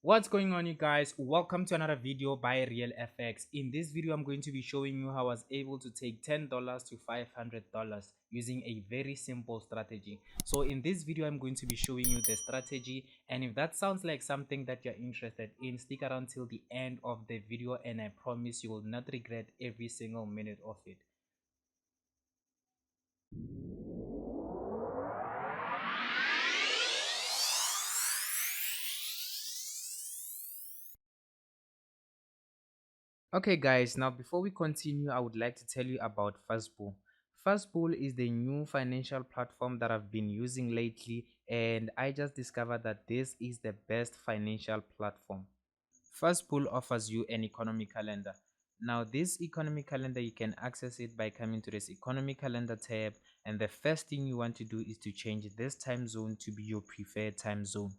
What's going on, you guys? Welcome to another video by Real FX. In this video I'm going to be showing you how I was able to take $10 to $500 using a very simple strategy. So in this video I'm going to be showing you the strategy, and if that sounds like something that you're interested in, stick around till the end of the video and I promise you will not regret every single minute of it. Okay guys, now before we continue, I would like to tell you about Fastbull. Fastbull is the new financial platform that I've been using lately, and I just discovered that this is the best financial platform. Fastbull offers you an economy calendar. Now this economy calendar, you can access it by coming to this economy calendar tab, and the first thing you want to do is to change this time zone to be your preferred time zone.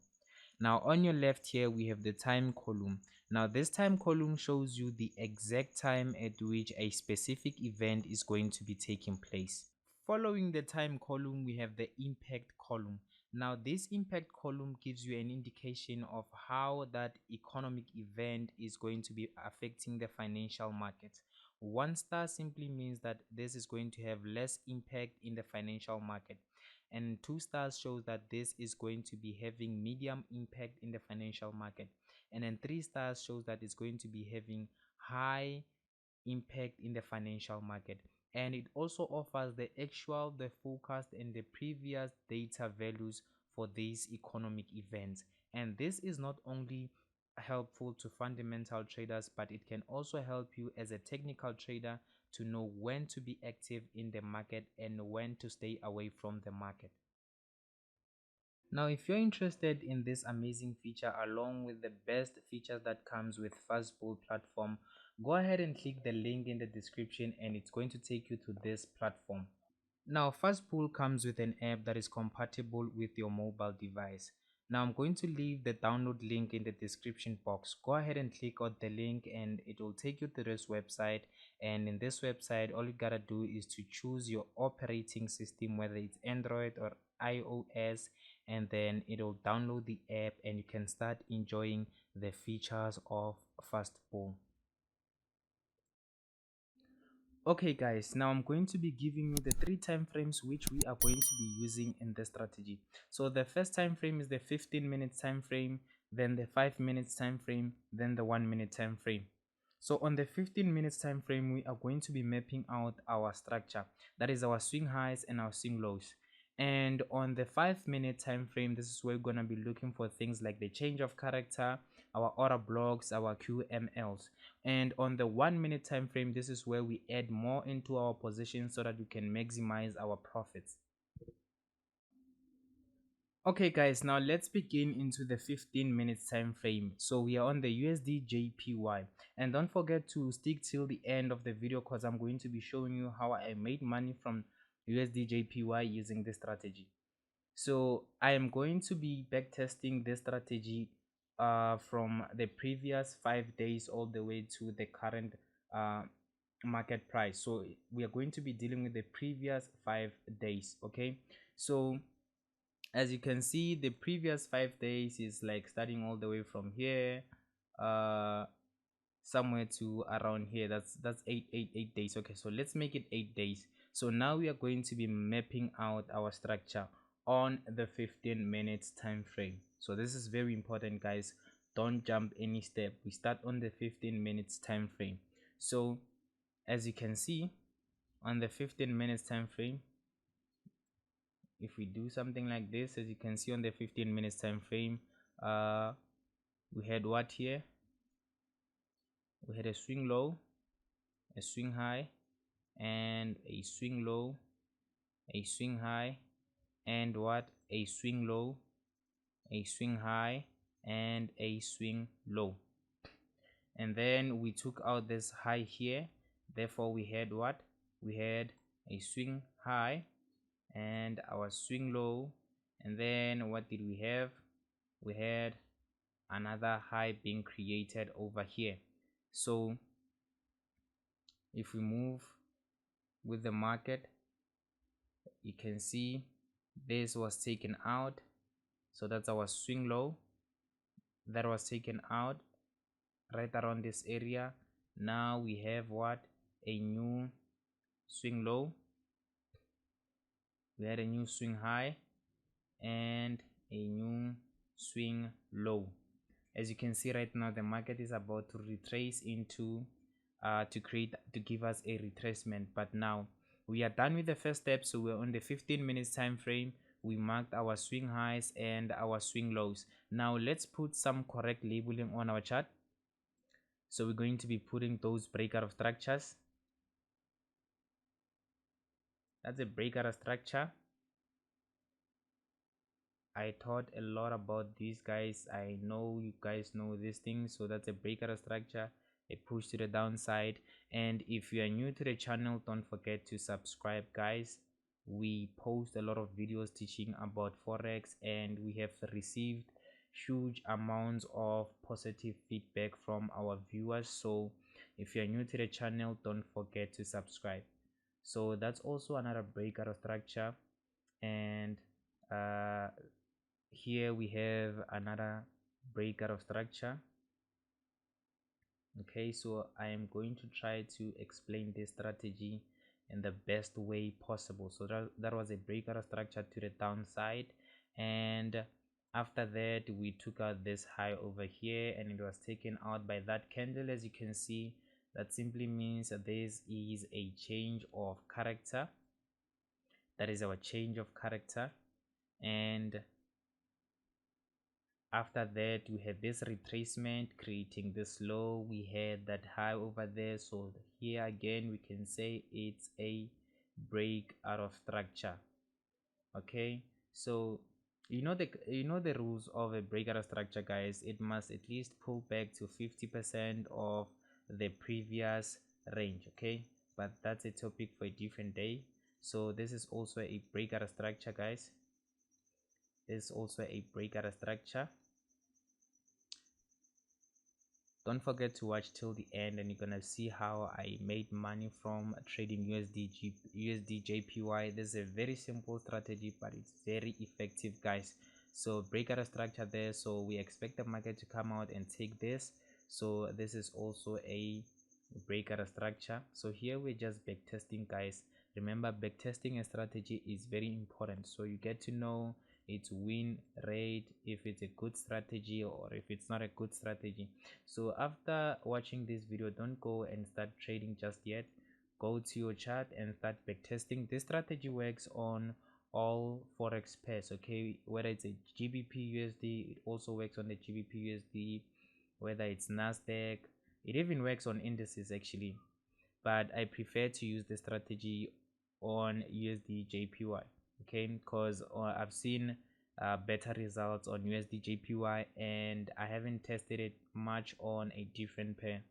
Now on your left here we have the time column. Now this time column shows you the exact time at which a specific event is going to be taking place. Following the time column we have the impact column. Now this impact column gives you an indication of how that economic event is going to be affecting the financial market. 1 star simply means that this is going to have less impact in the financial market, and 2 stars shows that this is going to be having medium impact in the financial market, and then 3 stars shows that it's going to be having high impact in the financial market. And it also offers the actual, the forecast, and the previous data values for these economic events. And this is not only helpful to fundamental traders, but it can also help you as a technical trader to know when to be active in the market and when to stay away from the market. Now, if you're interested in this amazing feature along with the best features that comes with Fastbull platform, go ahead and click the link in the description and it's going to take you to this platform. Now, Fastbull comes with an app that is compatible with your mobile device. Now, I'm going to leave the download link in the description box. Go ahead and click on the link and it will take you to this website. And in this website, all you gotta do is to choose your operating system, whether it's Android or iOS, and then it'll download the app and you can start enjoying the features of Fastbull. Okay guys, now I'm going to be giving you the 3 time frames which we are going to be using in the strategy. So the first time frame is the 15-minute time frame, then the 5 minutes time frame, then the 1 minute time frame. So on the 15 minutes time frame, we are going to be mapping out our structure, that is our swing highs and our swing lows. And on the 5 minute time frame, this is where we're going to be looking for things like the change of character, our order blocks, our QMLs. And on the 1 minute time frame, this is where we add more into our position so that we can maximize our profits. Okay guys, now let's begin into the 15 minutes time frame. So we are on the USD JPY, and don't forget to stick till the end of the video because I'm going to be showing you how I made money from USD JPY using this strategy. So I am going to be back testing this strategy from the previous 5 days all the way to the current market price. So we are going to be dealing with the previous 5 days. Okay, so as you can see, the previous 5 days is like starting all the way from here somewhere to around here. That's 8 days. Okay, so let's make it 8 days. So now we are going to be mapping out our structure on the 15 minutes time frame. So this is very important, guys. Don't jump any step. We start on the 15 minutes time frame. So as you can see, on the 15 minutes time frame, if we do something like this, as you can see on the 15 minutes time frame, we had what here? We had a swing low, a swing high, and a swing low, a swing high, and what? A swing low, a swing high, and a swing low. And then we took out this high here, therefore we had what? We had a swing high and our swing low, and then what did we have? We had another high being created over here. So if we move with the market, you can see this was taken out, so that's our swing low, that was taken out right around this area. Now we have what? A new swing low. We had a new swing high and a new swing low. As you can see right now, the market is about to retrace into to give us a retracement. But now we are done with the first step, so we're on the 15 minutes time frame. We marked our swing highs and our swing lows. Now let's put some correct labeling on our chart. So we're going to be putting those breakout structures. That's a breakout structure. I taught a lot about these guys. I know you guys know these things. So that's a breakout structure, a push to the downside. And if you are new to the channel, don't forget to subscribe, guys. We post a lot of videos teaching about forex, and we have received huge amounts of positive feedback from our viewers. So if you are new to the channel, don't forget to subscribe. So that's also another breakout structure. And here we have another breakout structure. Okay, so I am going to try to explain this strategy in the best way possible. So that was a breakout structure to the downside, and after that we took out this high over here, and it was taken out by that candle. As you can see, that simply means that this is a change of character. That is our change of character. And after that we had this retracement creating this low. We had that high over there, so here again we can say it's a break out of structure. Okay, so you know the rules of a breakout structure, guys. It must at least pull back to 50% of the previous range. Okay, but that's a topic for a different day. So this is also a breakout structure, guys. This is also a breakout structure. Don't forget to watch till the end, and you're gonna see how I made money from trading USD JPY. This is a very simple strategy, but it's very effective, guys. So breakout structure there, so we expect the market to come out and take this. So this is also a breakout structure. So here we're just back testing, guys. Remember, back testing a strategy is very important, so you get to know its win rate, if it's a good strategy or if it's not a good strategy. So after watching this video, don't go and start trading just yet. Go to your chart and start backtesting. This strategy works on all forex pairs, okay? Whether it's a GBP USD, it also works on the GBP USD. Whether it's Nasdaq, it even works on indices actually, but I prefer to use the strategy on USD JPY, okay? Because I've seen better results on USD JPY, and I haven't tested it much on a different pair.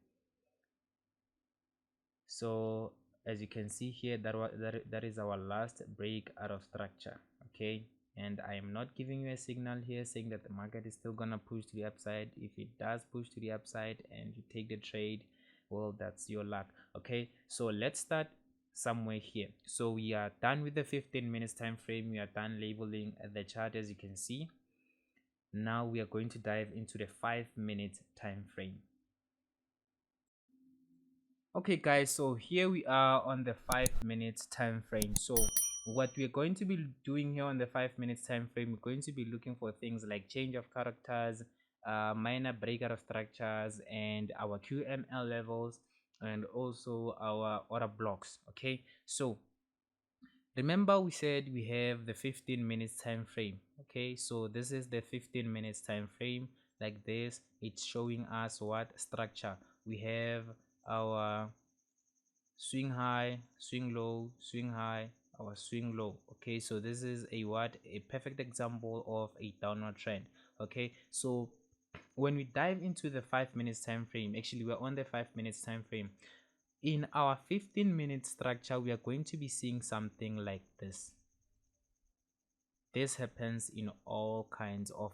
So as you can see here, that is our last break out of structure, okay? And I am not giving you a signal here saying that the market is still gonna push to the upside. If it does push to the upside and you take the trade, well, that's your luck. Okay, so let's start somewhere here. So we are done with the 15 minutes time frame. We are done labeling the chart, as you can see. Now we are going to dive into the 5-minute time frame. Okay guys, so here we are on the 5-minute time frame. So what we're going to be doing here on the 5-minute time frame, we're going to be looking for things like change of characters, minor breakout of structures, and our QML levels, and also our order blocks. Okay, so remember we said we have the 15 minutes time frame. Okay, so this is the 15 minutes time frame. Like this, it's showing us what structure we have: our swing high, swing low, swing high, our swing low. Okay, so this is a perfect example of a downward trend. Okay, so when we dive into the 5 minutes time frame, actually we're on the 5 minutes time frame. In our 15-minute structure, we are going to be seeing something like this. This happens in all kinds of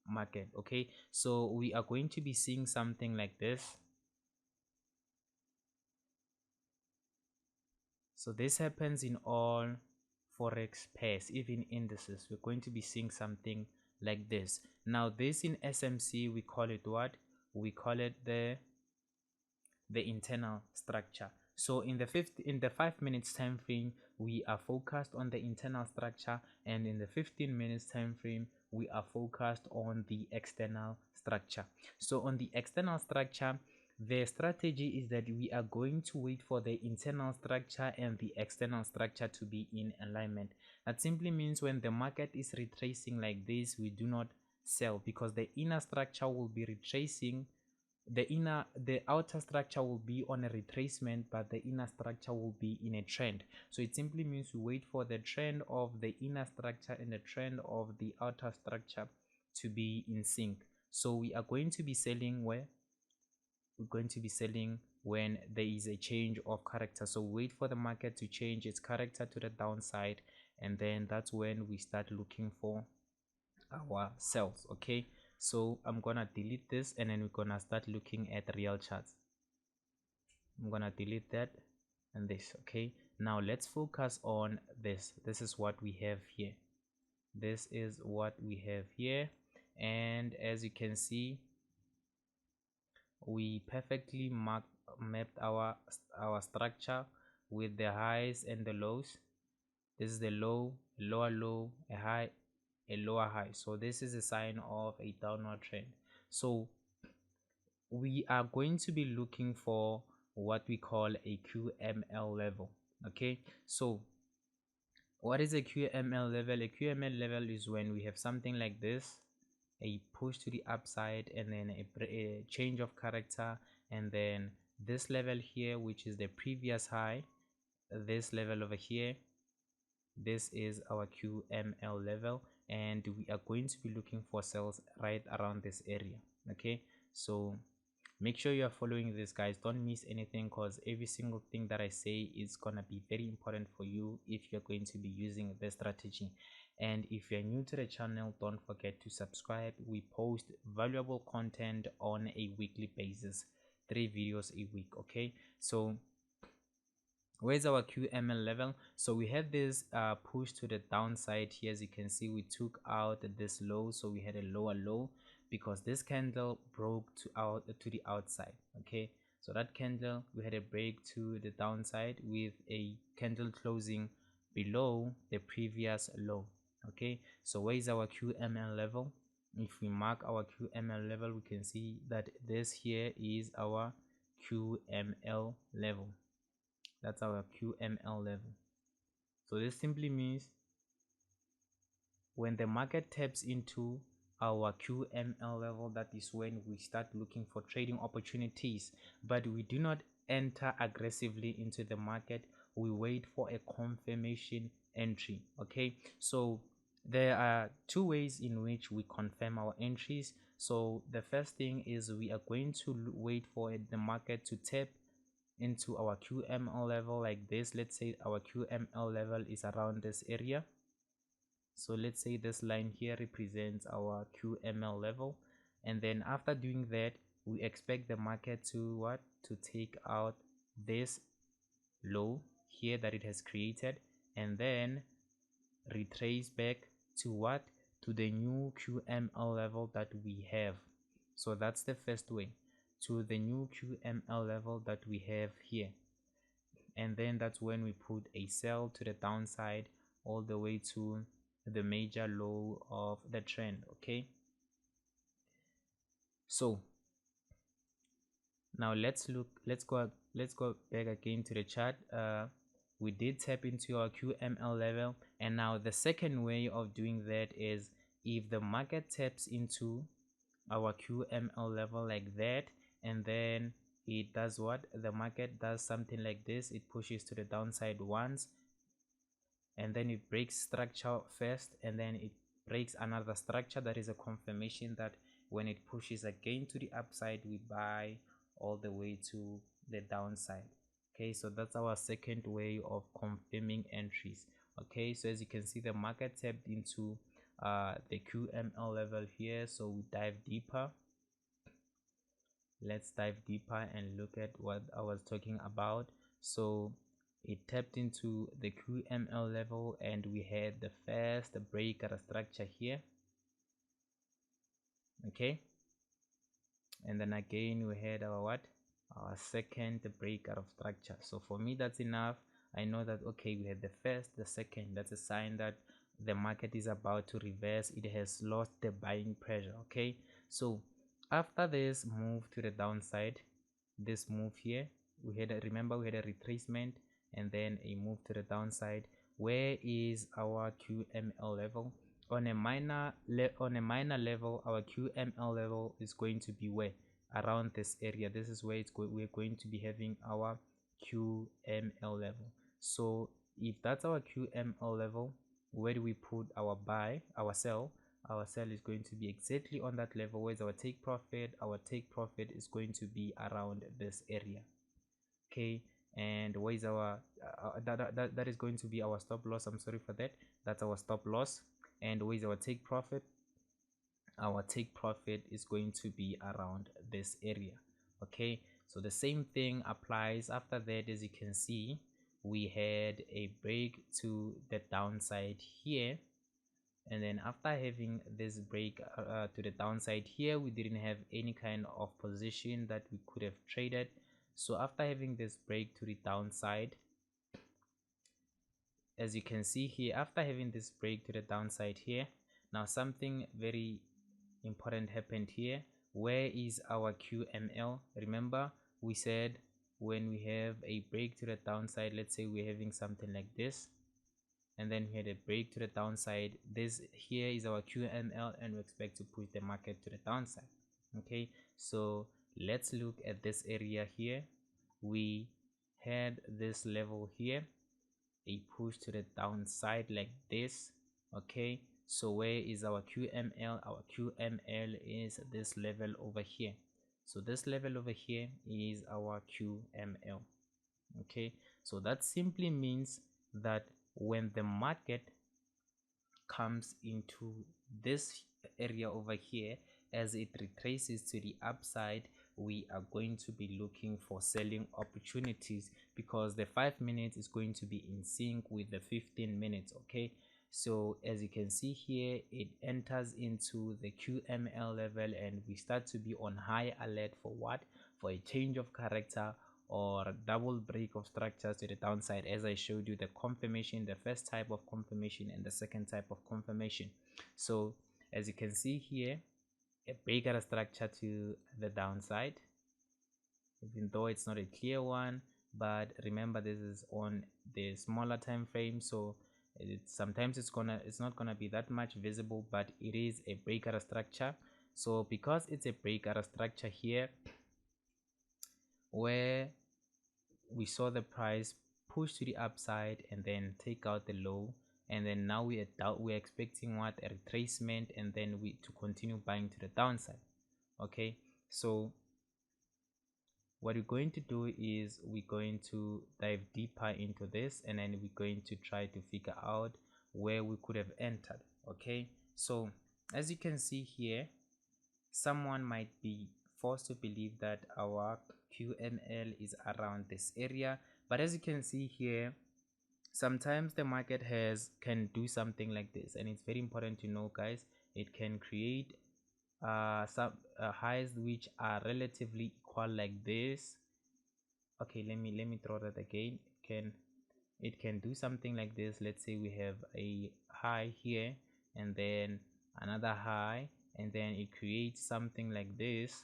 market. Okay, so we are going to be seeing something like this. So this happens in all forex pairs, even indices. We're going to be seeing something like this. Now this in SMC we call it what? We call it the internal structure. So in the 5 minutes time frame, we are focused on the internal structure, and in the 15 minutes time frame, we are focused on the external structure. So on the external structure, the strategy is that we are going to wait for the internal structure and the external structure to be in alignment. That simply means when the market is retracing like this, we do not sell, because the inner structure will be retracing. The outer structure will be on a retracement, but the inner structure will be in a trend. So it simply means we wait for the trend of the inner structure and the trend of the outer structure to be in sync. So we are going to be selling where? We're going to be selling when there is a change of character. So wait for the market to change its character to the downside, and then that's when we start looking for our cells. Okay, so I'm gonna delete this, and then we're gonna start looking at real charts. I'm gonna delete that and this. Okay, now let's focus on this. This is what we have here. This is what we have here, and as you can see, we perfectly mapped our structure with the highs and the lows. This is the low, lower low, a high, a lower high. So this is a sign of a downward trend. So we are going to be looking for what we call a QML level. Okay, so what is a QML level? A QML level is when we have something like this, a push to the upside, and then a change of character, and then this level here, which is the previous high, this level over here, this is our QML level, and we are going to be looking for cells right around this area. Okay, so make sure you are following this, guys. Don't miss anything, because every single thing that I say is gonna be very important for you if you're going to be using the strategy. And if you're new to the channel, don't forget to subscribe. We post valuable content on a weekly basis, 3 videos a week. Okay, so where's our QML level? So we had this push to the downside here. As you can see, we took out this low, so we had a lower low because this candle broke to the outside. Okay, so that candle, we had a break to the downside with a candle closing below the previous low. Okay, so where is our QML level? If we mark our QML level, we can see that this here is our QML level. That's our QML level. So this simply means when the market taps into our QML level, that is when we start looking for trading opportunities. But we do not enter aggressively into the market. We wait for a confirmation entry. Okay, so there are 2 ways in which we confirm our entries. So the first thing is we are going to wait for the market to tap into our QML level like this. Let's say our QML level is around this area. So let's say this line here represents our QML level, and then after doing that, we expect the market to take out this low here that it has created, and then retrace back to to the new QML level that we have. So that's the first way, to the new QML level that we have here, and then that's when we put a sell to the downside all the way to the major low of the trend. Okay, so now let's go back again to the chart. We did tap into our QML level, and now the second way of doing that is if the market taps into our QML level like that, and then it does the market does something like this. It pushes to the downside once, and then it breaks structure first, and then it breaks another structure. That is a confirmation that when it pushes again to the upside, we buy all the way to the downside. Okay, so that's our second way of confirming entries. Okay, so as you can see, the market tapped into the QML level here, so we dive deeper. Let's dive deeper and look at what I was talking about. So it tapped into the QML level, and we had the first break at a structure here. Okay, and then again we had our what, our second break out of structure. So for me that's enough. I know that okay, we had the first, the second, that's a sign that the market is about to reverse. It has lost the buying pressure. Okay, so after this move to the downside, this move here, we had a, remember we had a retracement and then a move to the downside. Where is our QML level? On a minor level, our QML level is going to be where, around this area. This is where we're going to be having our QML level. So if that's our QML level, where do we put our buy, our sell? Our sell is going to be exactly on that level. Where's our take profit? Our take profit is going to be around this area. Okay, and where is our that is going to be our stop loss. I'm sorry for that. That's our stop loss. And where is our take profit? Our take profit is going to be around this area. Okay, so the same thing applies. After that, as you can see, we had a break to the downside here, and then after having this break to the downside here, we didn't have any kind of position that we could have traded. So after having this break to the downside, as you can see here, after having this break to the downside here, now something very important happened here. Where is our QML? Remember we said when we have a break to the downside, let's say we're having something like this, and then we had a break to the downside, this here is our QML, and we expect to push the market to the downside. Okay, so let's look at this area here. We had this level here, a push to the downside like this. Okay, so where is our QML? Our QML is this level over here. So this level over here is our QML. Okay, so that simply means that when the market comes into this area over here, as it retraces to the upside, we are going to be looking for selling opportunities, because the 5 minutes is going to be in sync with the 15 minutes. Okay, so as you can see here, it enters into the QML level, and we start to be on high alert for what, for a change of character or double break of structures to the downside, as I showed you the confirmation, the first type of confirmation and the second type of confirmation. So as you can see here, a breakout structure to the downside, even though it's not a clear one, but remember this is on the smaller time frame, so sometimes it's not gonna be that much visible, but it is a breakout structure. So because it's a breakout structure here, where we saw the price push to the upside and then take out the low, and then now we're expecting what, a retracement, and then we to continue buying to the downside. Okay, so what we're going to do is we're going to dive deeper into this, and then we're going to try to figure out where we could have entered. Okay, so as you can see here, someone might be forced to believe that our QML is around this area, but as you can see here, sometimes the market can do something like this, and it's very important to know, guys. It can create some highs which are relatively equal like this. Okay, let me throw that again. It can do something like this. Let's say we have a high here and then another high, and then it creates something like this,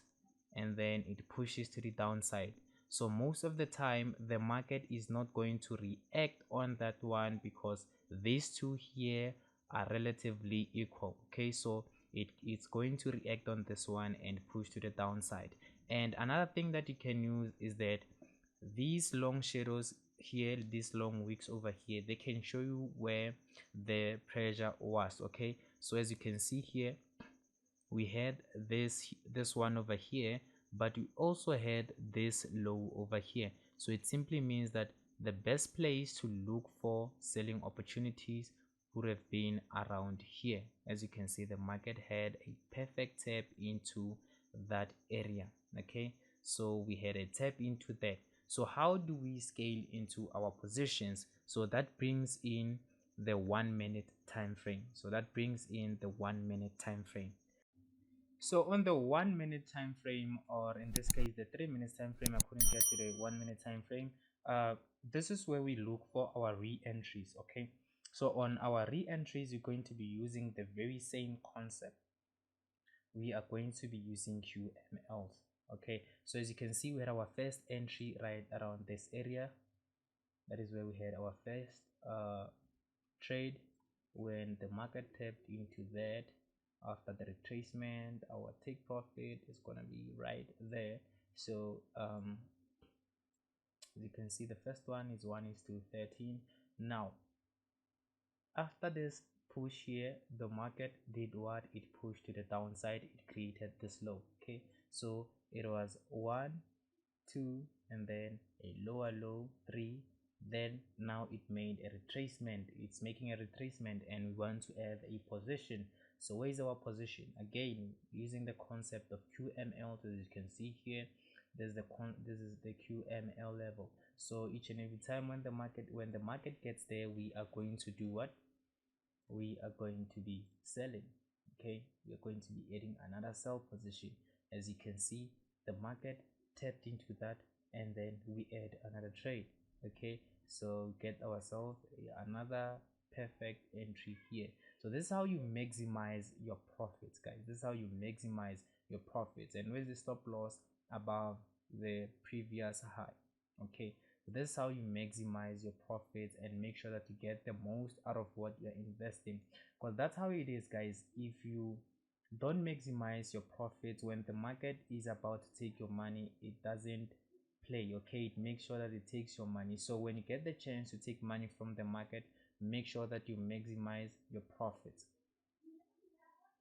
and then it pushes to the downside. So most of the time the market is not going to react on that one, because these two here are relatively equal. Okay, so it's going to react on this one and push to the downside. And another thing that you can use is that these long shadows here, these long wicks over here, they can show you where the pressure was. Okay, so as you can see here, we had this one over here, but we also had this low over here. So it simply means that the best place to look for selling opportunities would have been around here. As you can see, the market had a perfect tap into that area. Okay, so we had a tap into that. So how do we scale into our positions? So that brings in the 1 minute time frame. So that brings in the 1 minute time frame. So on the 1 minute time frame, or in this case the 3 minutes time frame, according to the 1 minute time frame, this is where we look for our re-entries. Okay, so on our re-entries, you're going to be using the very same concept. We are going to be using QMLs. Okay, so as you can see, we had our first entry right around this area. That is where we had our first trade when the market tapped into that. After the retracement, our take profit is gonna be right there. So as you can see, the first one is 1:13. Now after this push here, the market did what? It pushed to the downside. It created this low. Okay, so it was 1, 2, and then a lower low, 3. Then now it made a retracement. It's making a retracement, and we want to have a position. So where is our position? Again, using the concept of QML, as you can see here, this is the QML level. So each and every time when the market gets there, we are going to do what? We are going to be selling. Okay, we are going to be adding another sell position. As you can see, the market tapped into that, and then we add another trade. Okay, so get ourselves another perfect entry here. So this is how you maximize your profits, guys. This is how you maximize your profits. And where's the stop loss? Above the previous high. Okay, so this is how you maximize your profits and make sure that you get the most out of what you're investing, because that's how it is, guys. If you don't maximize your profits when the market is about to take your money, it doesn't play. Okay, it makes sure that it takes your money. So when you get the chance to take money from the market, make sure that you maximize your profits.